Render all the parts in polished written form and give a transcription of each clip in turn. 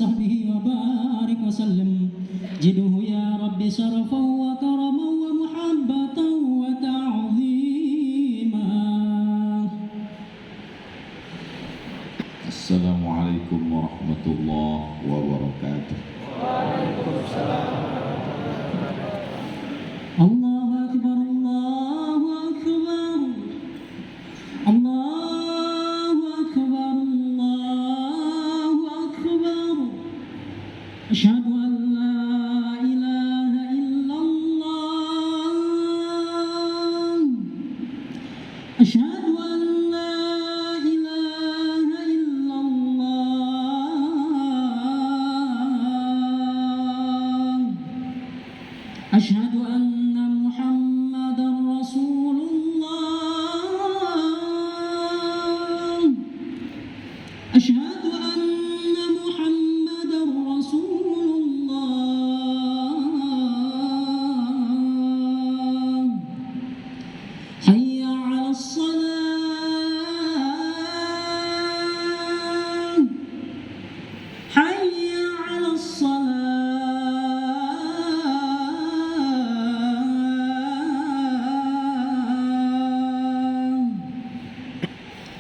وصحبه وبارك وسلم جده يا رب شرفا وكرما ومحبة وتعظيما. السلام عليكم ورحمة الله وبركاته. الله أكبر الله أكبر الله أكبر الله أكبر أشهد أن لا إله إلا الله أشهد أن لا إله إلا الله أشهد أن محمدا رسول الله أشهد أن محمدا رسول الله حي على الصلاة حي على الصلاة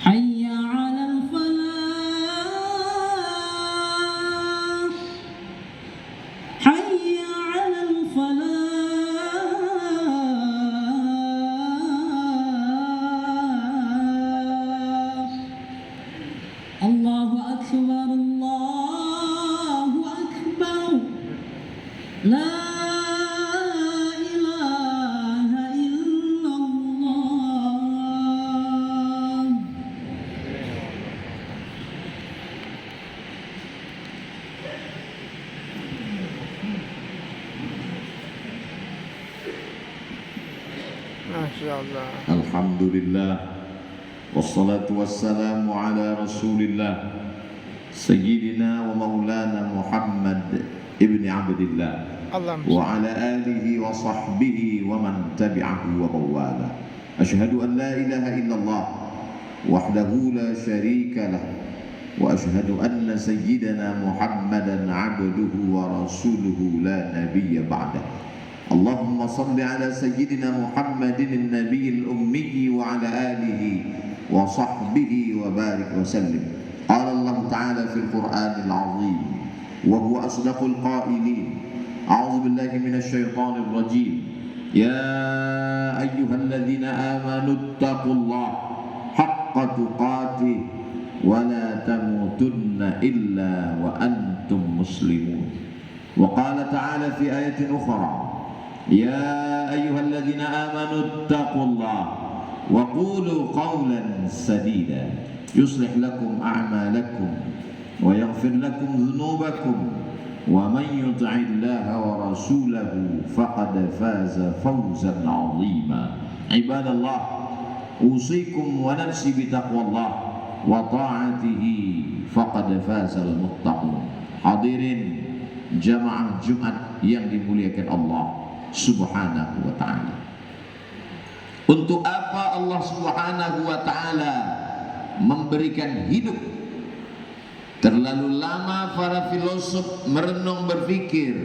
حي على الفلاح حي على الفلاح الله أكبر الله أكبر لا إله إلا الله. Masyaallah. Alhamdulillah wassalatu wassalamu ala rasulillah Sayyidina wa maulana Muhammad ibni Abdillah Allahumma wa ala alihi wa sahbihi wa man tabi'ahu wa bawala. Ashhadu an la ilaha illallah wahdahu la sharika lah wa ashhadu anna sayyidana Muhammadan abduhu wa rasuluhu la nabiyya ba'dah. Allahumma salli ala sayyidina Muhammadin an-nabiyil ummi wa ala alihi wa sahbihi wa barik wa sallim. Qala Allah ta'ala fil Qur'anil 'azim wa huwa asdaqul qailin. A'udzu billahi minasy syaithanir rajim. Ya ayyuhalladzina amanu taqullaha haqqa tuqatih wa la tamutunna illa wa antum muslimun. Wa qala ta'ala fi ayatin ukhra يا أيها الذين آمنوا اتقوا الله وقولوا قولا سديدا يصلح لكم أعمالكم ويغفر لكم ذنوبكم ومن يطع الله ورسوله فقد فاز فوزا عظيما. عباد الله أوصيكم ونفسي بتقوى الله وطاعته فقد فاز المتقون. Hadirin jamaah Jumat yang dimuliakan Allah Subhanahu wa ta'ala. Untuk apa Allah Subhanahu wa ta'ala memberikan hidup? Terlalu lama para filosof merenung berpikir.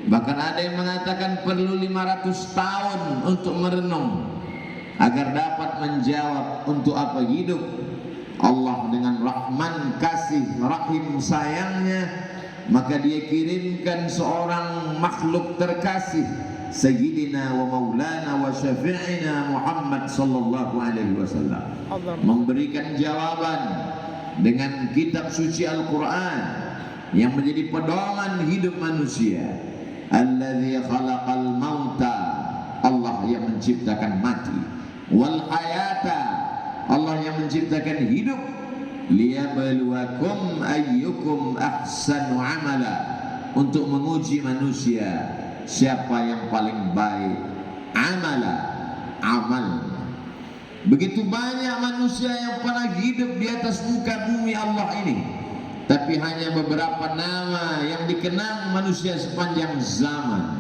Bahkan ada yang mengatakan perlu 500 tahun untuk merenung agar dapat menjawab untuk apa hidup. Allah dengan Rahman, kasih, Rahim, sayangnya, maka dia kirimkan seorang makhluk terkasih, Sayyidina wa maulana wa syafi'ina Muhammad sallallahu alaihi wasallam, memberikan jawaban dengan kitab suci Al-Quran yang menjadi pedoman hidup manusia. Alladzi khalaqal mauta, Allah yang menciptakan mati, wal hayata, Allah yang menciptakan hidup, liyabluwakum ayyukum ahsanu amala, untuk menguji manusia siapa yang paling baik amal. Begitu banyak manusia yang pernah hidup di atas muka bumi Allah ini, tapi hanya beberapa nama yang dikenang manusia sepanjang zaman.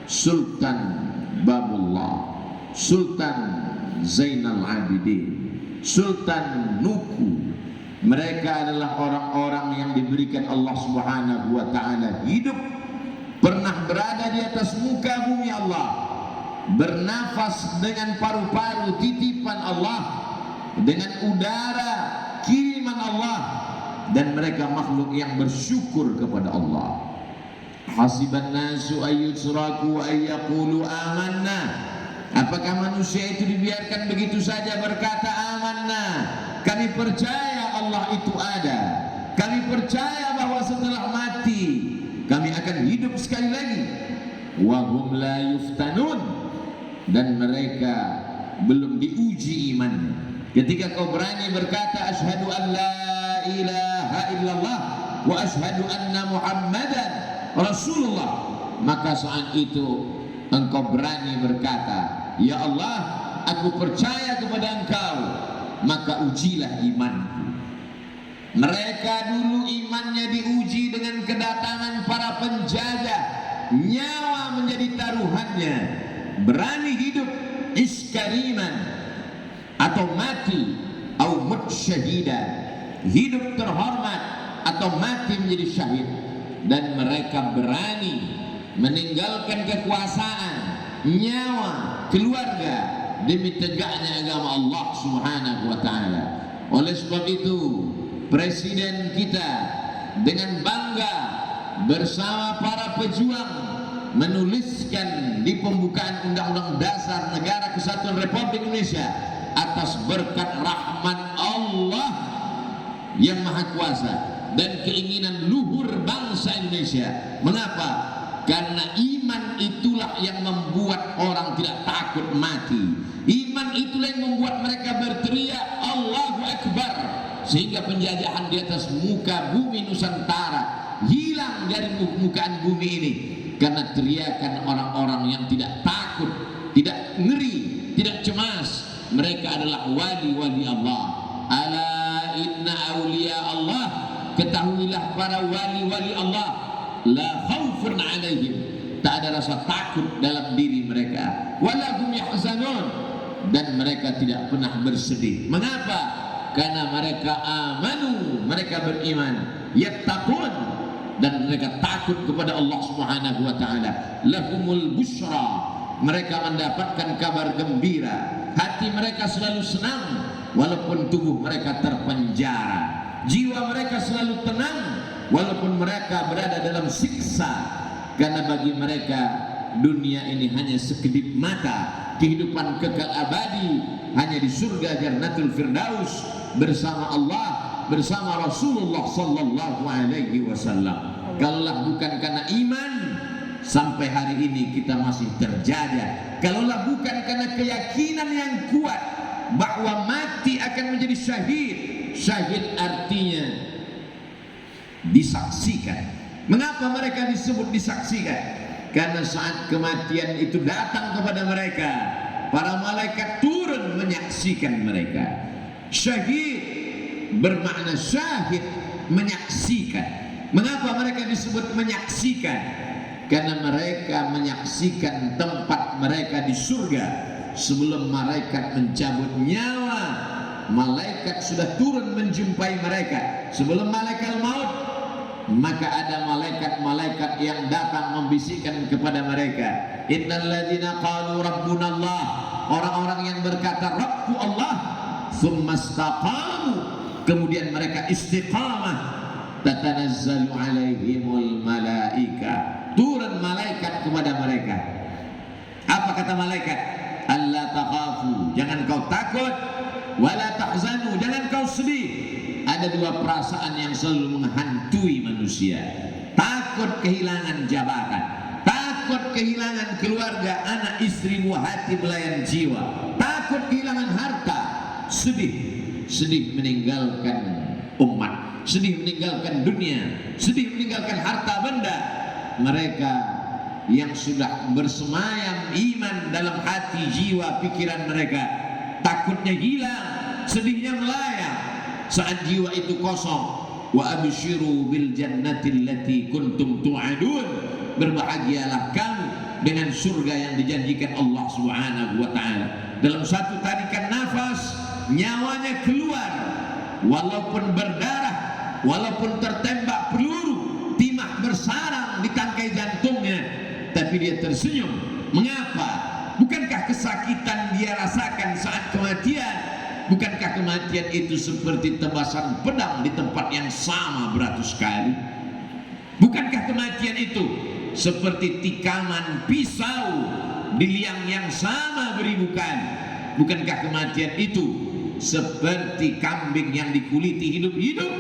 Sultan Babullah, Sultan Zainal Abidin, Sultan Nuku, Mereka adalah orang-orang yang diberikan Allah Subhanahu wa taala hidup, pernah berada di atas muka bumi Allah, bernafas dengan paru-paru titipan Allah, dengan udara kiriman Allah, dan mereka makhluk yang bersyukur kepada Allah. Hasiban nasu ayyusraku ayyaqulu amanna. Apakah manusia itu dibiarkan begitu saja berkata amanna, kami percaya Allah itu ada, kami percaya bahwa setelah mati kami akan hidup sekali lagi. Wa hum la yuftanun, dan mereka belum diuji imannya. Ketika kau berani berkata asyhadu an la ilaha illallah wa asyhadu anna muhammadan rasulullah, maka saat itu engkau berani berkata, ya Allah, aku percaya kepada engkau, maka ujilah imanku. Mereka dulu imannya diuji dengan kedatangan para penjajah, nyawa menjadi taruhannya, berani hidup iskariman atau mati, atau mut syahidan, hidup terhormat atau mati menjadi syahid. Dan mereka berani meninggalkan kekuasaan, nyawa, keluarga demi tegaknya agama Allah Subhanahu wa taala. Oleh sebab itu, presiden kita dengan bangga bersama para pejuang menuliskan di pembukaan Undang-Undang Dasar Negara Kesatuan Republik Indonesia, atas berkat rahmat Allah yang Maha Kuasa dan keinginan luhur bangsa Indonesia. Mengapa? Karena iman itulah yang membuat orang tidak takut mati. Iman itulah yang membuat mereka berteriak Allahu Akbar, sehingga penjajahan di atas muka bumi Nusantara hilang dari permukaan bumi ini, karena teriakan orang-orang yang tidak takut, tidak ngeri, tidak cemas. Mereka adalah wali-wali Allah. Ala inna awliya Allah, ketahuilah para wali-wali Allah, la khaufun alaihim, tak ada rasa takut dalam diri mereka, walahum yahzanun, dan mereka tidak pernah bersedih. Mengapa? Karena mereka amanu, mereka beriman, yattaqun, dan mereka takut kepada Allah Subhanahu wa taala. Lahumul busyra, mereka mendapatkan kabar gembira, hati mereka selalu senang walaupun tubuh mereka terpenjara. Jiwa mereka selalu tenang walaupun mereka berada dalam siksa, karena bagi mereka dunia ini hanya sekedip mata, kehidupan kekal abadi hanya di surga Jannatul Firdaus bersama Allah, bersama Rasulullah sallallahu alaihi wasallam. Kalaulah bukan karena iman, sampai hari ini kita masih terjaga. Kalaulah bukan karena keyakinan yang kuat bahwa mati akan menjadi syahid. Syahid artinya disaksikan. Mengapa mereka disebut disaksikan? Karena saat kematian itu datang kepada mereka, para malaikat turun menyaksikan mereka. Syahid bermakna syahid, menyaksikan. Mengapa mereka disebut menyaksikan? Karena mereka menyaksikan tempat mereka di surga. Sebelum malaikat mencabut nyawa, malaikat sudah turun menjumpai mereka. Sebelum malaikat maut, maka ada malaikat-malaikat yang datang membisikkan kepada mereka, innal ladzina qalu rabbunallah, orang-orang yang berkata Rabbku Allah, tsumma istaqamu, kemudian mereka istiqamah, tatanazzalu alaihimul malaika, turun malaikat kepada mereka. Apa kata malaikat? Alla takhafu, jangan kau takut, wala tahzanu, jangan kau sedih. Ada dua perasaan yang selalu menghantui manusia: takut kehilangan jabatan, takut kehilangan keluarga, anak, istri, buah hati, belayan jiwa, takut kehilangan harta, sedih meninggalkan umat, sedih meninggalkan dunia, sedih meninggalkan harta benda. Mereka yang sudah bersemayam iman dalam hati, jiwa, pikiran mereka, takutnya hilang, sedihnya melayang saat jiwa itu kosong. Wa abshiru bil jannati allati kuntum tu'adun, berbahagialah kamu dengan surga yang dijanjikan Allah Subhanahu wa taala. Dalam satu tarikan nafas nyawanya keluar, walaupun berdarah, walaupun tertembak peluru, timah bersarang di tangkai jantungnya, tapi dia tersenyum. Mengapa? Bukankah kesakitan dia rasakan saat kematian? Bukankah kematian itu seperti tebasan pedang di tempat yang sama beratus kali? Bukankah kematian itu seperti tikaman pisau di liang yang sama beribu kali? Bukankah kematian itu seperti kambing yang dikuliti hidup-hidup?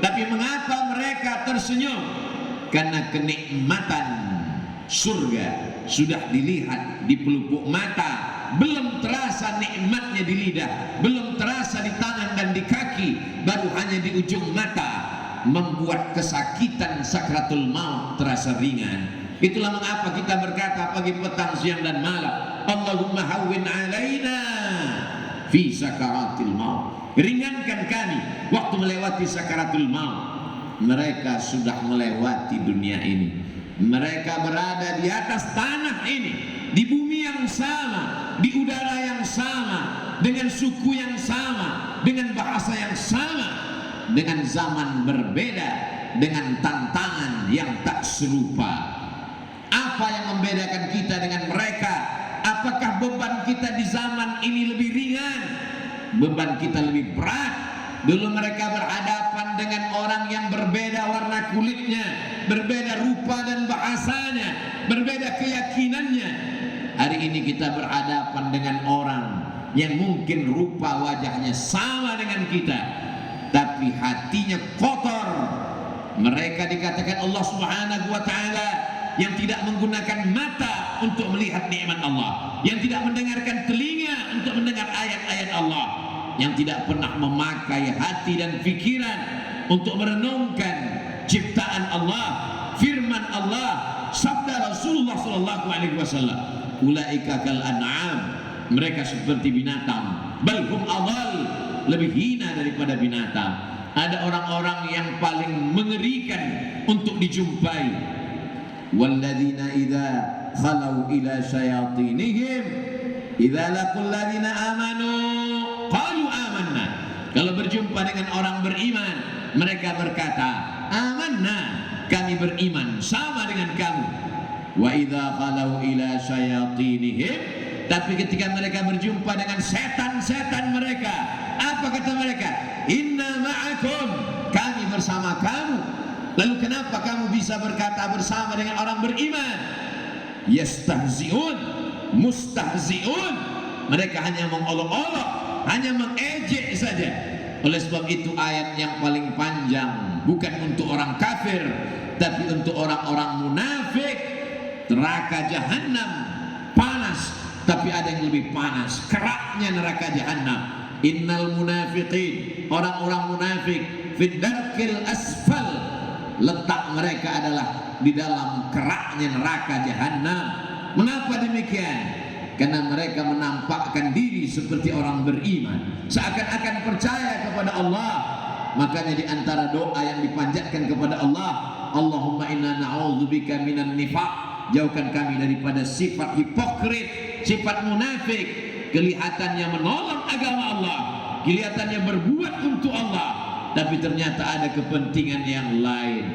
Tapi mengapa mereka tersenyum? Karena kenikmatan surga sudah dilihat di pelupuk mata, belum terasa nikmatnya di lidah, belum terasa di tangan dan di kaki, baru hanya di ujung mata, membuat kesakitan sakratul maut terasa ringan. Itulah mengapa kita berkata pagi, petang, siang dan malam, Allahumma hawwin alaina fi sakaratil maut. Ringankan kami waktu melewati sakaratul maut. Mereka sudah melewati dunia ini. Mereka berada di atas tanah ini, di bumi yang sama, di udara yang sama, dengan suku yang sama, dengan bahasa yang sama, dengan zaman berbeda, dengan tantangan yang tak serupa. Apa yang membedakan kita dengan mereka? Apakah beban kita di zaman ini lebih ringan? Beban kita lebih berat. Dulu mereka berhadapan dengan orang yang berbeda warna kulitnya, berbeda rupa dan bahasanya, berbeda keyakinannya. Hari ini kita berhadapan dengan orang yang mungkin rupa wajahnya sama dengan kita, tapi hatinya kotor. Mereka dikatakan Allah Subhanahu wa ta'ala yang tidak menggunakan mata untuk melihat nikmat Allah, yang tidak mendengarkan telinga untuk mendengar ayat-ayat Allah, yang tidak pernah memakai hati dan pikiran untuk merenungkan ciptaan Allah, firman Allah, sabda Rasulullah sallallahu alaihi wasallam. Ulaika kal an'am, mereka seperti binatang, bal hum adall, lebih hina daripada binatang. Ada orang-orang yang paling mengerikan untuk dijumpai. Walladzina idza khalau ila syayatinihim idza laqul ladzina amanu qalu amanna. Kalau berjumpa dengan orang beriman, mereka berkata, amanna, kami beriman sama dengan kamu. Wa idza khalau ila syayatinihim, tapi ketika mereka berjumpa dengan setan-setan mereka, apa kata mereka? Inna ma'akum, kami bersama kamu. Lalu kenapa kamu bisa berkata bersama dengan orang beriman? Yastahzi'un, mustahzi'un, mereka hanya mengolok-olok, hanya mengejek saja. Oleh sebab itu ayat yang paling panjang bukan untuk orang kafir, tapi untuk orang-orang munafik. Neraka jahanam panas, tapi ada yang lebih panas, keraknya neraka jahanam. Innal munafiqin, orang-orang munafik, fid darkil asfal, letak mereka adalah di dalam keraknya neraka jahanam. Mengapa demikian? Karena mereka menampakkan diri seperti orang beriman, seakan-akan percaya kepada Allah. Makanya di antara doa yang dipanjatkan kepada Allah, Allahumma inna na'udzubika minan nifaq, jauhkan kami daripada sifat hipokrit, sifat munafik, kelihatannya menolong agama Allah, kelihatannya berbuat untuk Allah, tapi ternyata ada kepentingan yang lain.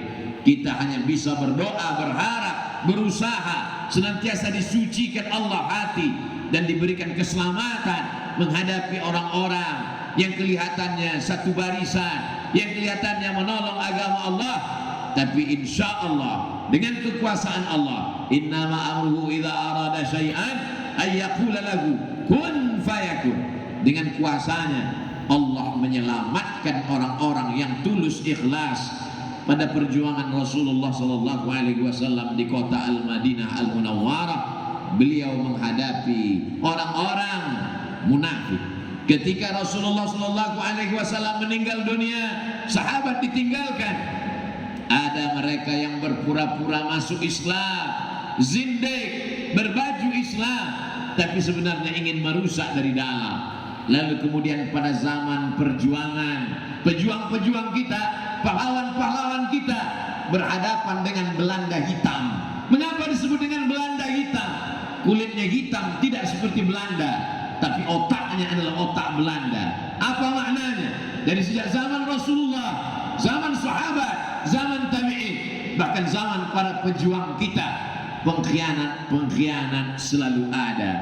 Kita hanya bisa berdoa, berharap, berusaha senantiasa disucikan Allah hati dan diberikan keselamatan menghadapi orang-orang yang kelihatannya satu barisan, yang kelihatannya menolong agama Allah, tapi insya Allah dengan kekuasaan Allah, innama amruhu idza arada syai'an ay yaqula lahu kun fayakun. Dengan kuasanya Allah menyelamatkan orang-orang yang tulus ikhlas. Pada perjuangan Rasulullah sallallahu alaihi wasallam di kota Al-Madinah Al-Munawwarah, beliau menghadapi orang-orang munafik. Ketika Rasulullah sallallahu alaihi wasallam meninggal dunia, sahabat ditinggalkan. Ada mereka yang berpura-pura masuk Islam, zindik, berbaju Islam, tapi sebenarnya ingin merusak dari dalam. Lalu kemudian pada zaman perjuangan, pejuang-pejuang kita, pahlawan-pahlawan kita berhadapan dengan Belanda hitam. Mengapa disebut dengan Belanda hitam? Kulitnya hitam tidak seperti Belanda, tapi otaknya adalah otak Belanda. Apa maknanya? dari sejak zaman Rasulullah, zaman sahabat, zaman tabi'in, bahkan zaman para pejuang kita. Pengkhianat selalu ada.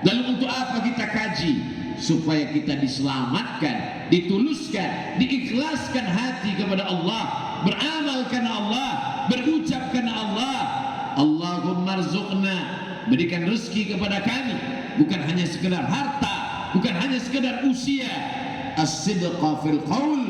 Lalu untuk apa kita kaji? Supaya kita diselamatkan, dituluskan, diikhlaskan hati kepada Allah, beramal karena Allah, berucap karena Allah. Allahumma rzuqna, berikan rezeki kepada kami, bukan hanya sekedar harta, bukan hanya sekedar usia. As-sidqa fil qaul,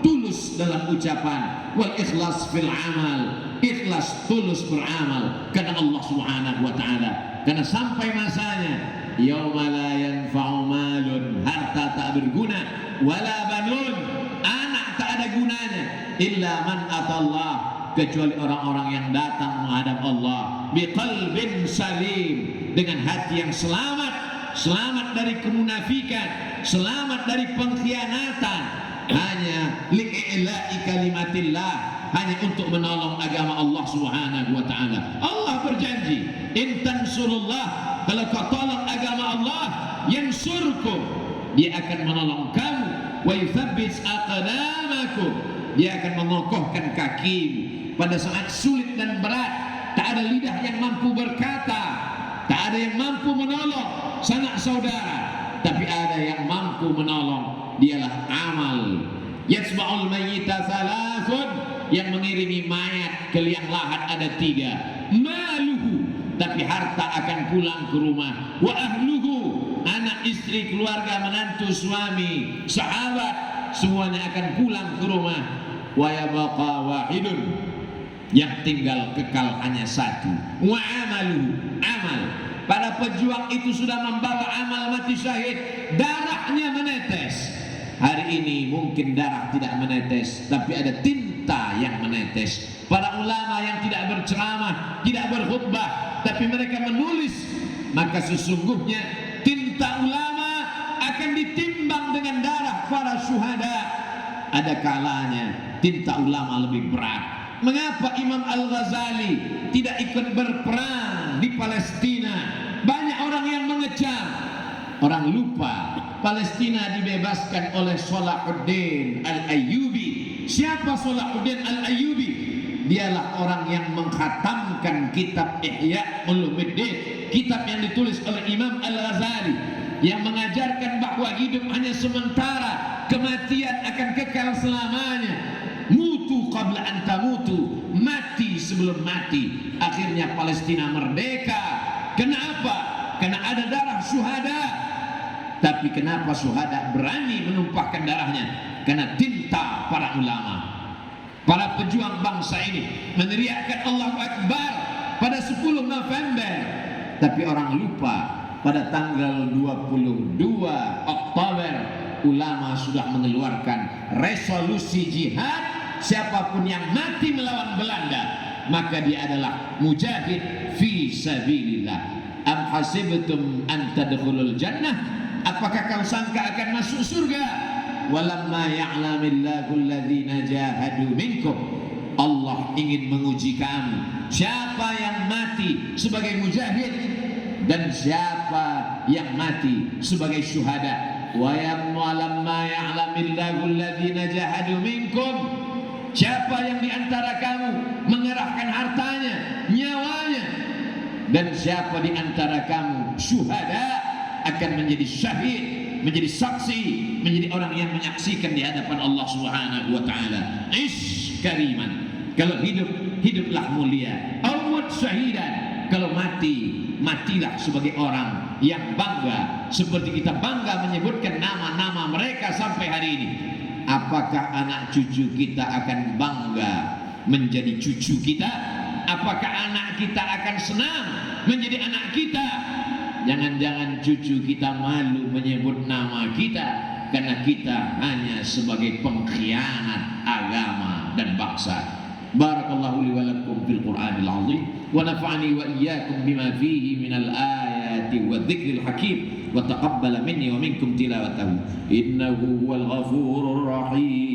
tulus dalam ucapan, wal ikhlas fil amal, ikhlas tulus beramal karena Allah Subhanahu wa taala. Karena sampai masanya yauma la yanfa'u malun, harta tak berguna, wala banun, anak tak ada gunanya, illa man atallah, kecuali orang-orang yang datang menghadap Allah biqalbin salim, dengan hati yang selamat, selamat dari kemunafikan, selamat dari pengkhianatan, hanya li'ila'i kalimatillah, hanya untuk menolong agama Allah Subhanahu wa taala. Allah berjanji, in tansurullah, kalau kau tolong agama Allah, yansurkum, dia akan menolong kamu, wa yuthabbit aqdamakum, dia akan mengokohkan kakimu pada saat sulit dan berat. Tak ada lidah yang mampu berkata, tak ada yang mampu menolong sanak saudara, tapi ada yang mampu menolong, dialah amal. Yatsba'ul mayyita thalathun, yang mengirimi mayat ke liang lahat ada 3. Maluhu, tapi harta akan pulang ke rumah. Wa ahluhu, anak istri, keluarga, menantu, suami, sahabat, semuanya akan pulang ke rumah. Wa yabqa wahidun, yang tinggal kekal hanya 1. Wa amaluhu, amal. Para pejuang itu sudah membawa amal mati syahid, darahnya menetes. Hari ini mungkin darah tidak menetes, tapi ada tinta yang menetes. Para ulama yang tidak berceramah, tidak berkhutbah, tapi mereka menulis, maka sesungguhnya tinta ulama akan ditimbang dengan darah para syuhada. Ada kalanya tinta ulama lebih berat. Mengapa Imam Al-Ghazali tidak ikut berperang di Palestina? Banyak orang yang mengecam. Orang lupa Palestina dibebaskan oleh Salahuddin Al-Ayyubi. Siapa Salahuddin Al-Ayyubi? Dialah orang yang mengkhatamkan kitab Ihya Ulumuddin, kitab yang ditulis oleh Imam Al-Ghazali, yang mengajarkan bahwa hidup hanya sementara, kematian akan kekal selamanya. Mutu qabla an tamutu, mati sebelum mati. Akhirnya Palestina merdeka. Kenapa? Karena ada darah syuhada. Tapi kenapa syuhada berani menumpahkan darahnya? Karena tinta para ulama, para pejuang bangsa ini meneriakkan Allahu Akbar pada 10 November. Tapi orang lupa pada tanggal 22 Oktober ulama sudah mengeluarkan resolusi jihad. Siapapun yang mati melawan Belanda, maka dia adalah mujahid fi sabilillah. Am hasibtum an tadkhulul jannah, apakah kau sangka akan masuk surga? Walamma ya'lamillahu alladhina jahadu minkum, Allah ingin menguji kamu, siapa yang mati sebagai mujahid dan siapa yang mati sebagai syuhada. Walamma ya'lamillahu alladhina jahadu minkum, siapa yang diantara kamu mengerahkan hartanya, nyawanya, dan siapa diantara kamu syuhada akan menjadi syahid, menjadi saksi, menjadi orang yang menyaksikan di hadapan Allah Subhanahu wa taala. Ish kariman, kalau hidup, hiduplah mulia. Awmut syahidan, kalau mati, matilah sebagai orang yang bangga, seperti kita bangga menyebutkan nama-nama mereka sampai hari ini. Apakah anak cucu kita akan bangga menjadi cucu kita? Apakah anak kita akan senang menjadi anak kita? Jangan-jangan cucu kita malu menyebut nama kita karena kita hanya sebagai pengkhianat agama dan bangsa. Barakallahu li wa lakum fil Qur'anil azim wa nafa'ani wa iyyakum bima fihi minal ayati wa dzikril hakim wa taqabbala minni wa minkum tilawatahu innahu huwal ghafurur rahim.